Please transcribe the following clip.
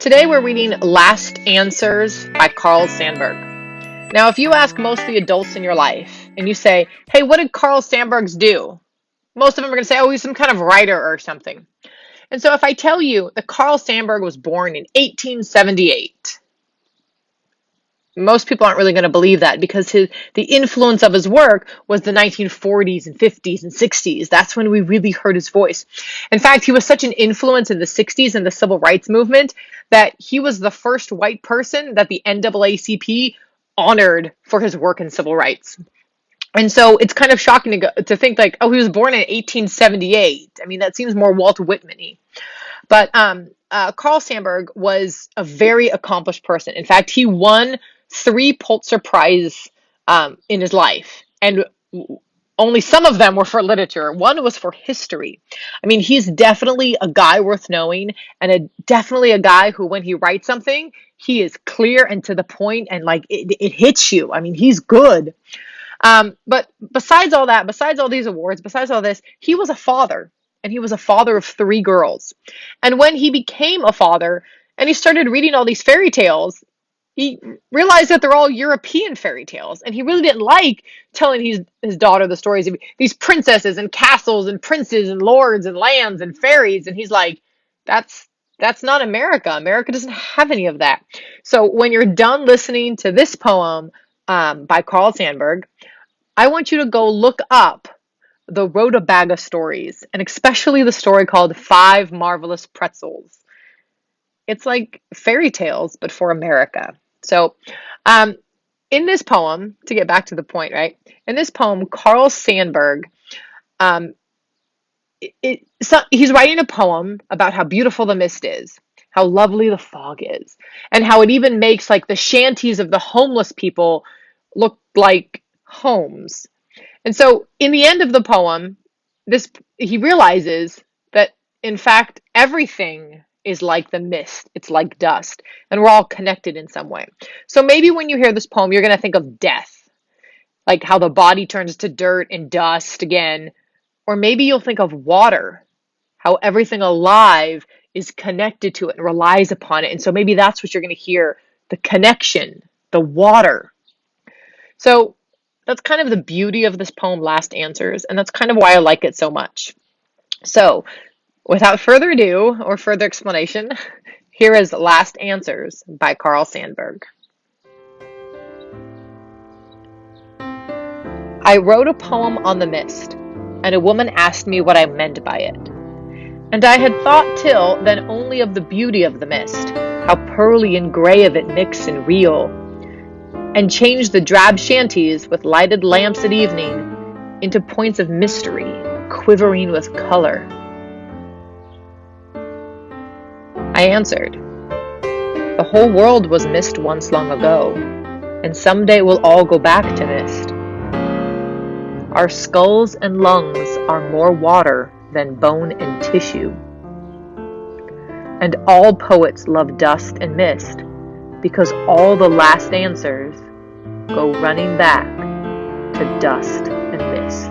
Today we're reading Last Answers by Carl Sandburg. Now, if you ask most of the adults in your life and you say, hey, what did Carl Sandburg do? Most of them are going to say, oh, he's some kind of writer or something. And so if I tell you that Carl Sandburg was born in 1878, most people aren't really going to believe that because the influence of his work was the 1940s and 50s and 60s. That's when we really heard his voice. In fact, he was such an influence in the 60s and the civil rights movement that he was the first white person that the NAACP honored for his work in civil rights. And so it's kind of shocking to think like, oh, he was born in 1878. I mean, that seems more Walt Whitman-y. But Carl Sandburg was a very accomplished person. In fact, he won 3 Pulitzer Prizes in his life, and only some of them were for literature. One was for history. I mean, he's definitely a guy worth knowing, and definitely a guy who, when he writes something, he is clear and to the point, and like it hits you. I mean, he's good. But besides all that, besides all these awards, besides all this, he was a father. And he was a father of 3 girls. And when he became a father and he started reading all these fairy tales, he realized that they're all European fairy tales. And he really didn't like telling his daughter the stories of these princesses and castles and princes and lords and lands and fairies. And he's like, that's not America. America doesn't have any of that. So when you're done listening to this poem by Carl Sandburg, I want you to go look up the Wrote a Bag of Stories, and especially the story called 5 Marvelous Pretzels. It's like fairy tales, but for America. So in this poem, to get back to the point, right? In this poem, Carl Sandburg, he's writing a poem about how beautiful the mist is, how lovely the fog is, and how it even makes like the shanties of the homeless people look like homes. And so in the end of the poem, he realizes that, in fact, everything is like the mist. It's like dust. And we're all connected in some way. So maybe when you hear this poem, you're going to think of death, like how the body turns to dirt and dust again. Or maybe you'll think of water, how everything alive is connected to it and relies upon it. And so maybe that's what you're going to hear, the connection, the water. So that's kind of the beauty of this poem, Last Answers, and that's kind of why I like it so much. So, without further ado or further explanation, here is Last Answers by Carl Sandburg. I wrote a poem on the mist, and a woman asked me what I meant by it. And I had thought till then only of the beauty of the mist, how pearly and gray of it mix and reel, and change the drab shanties with lighted lamps at evening into points of mystery, quivering with color. I answered, the whole world was mist once long ago, and someday we'll all go back to mist. Our skulls and lungs are more water than bone and tissue. And all poets love dust and mist, because all the last answers go running back to dust and mist.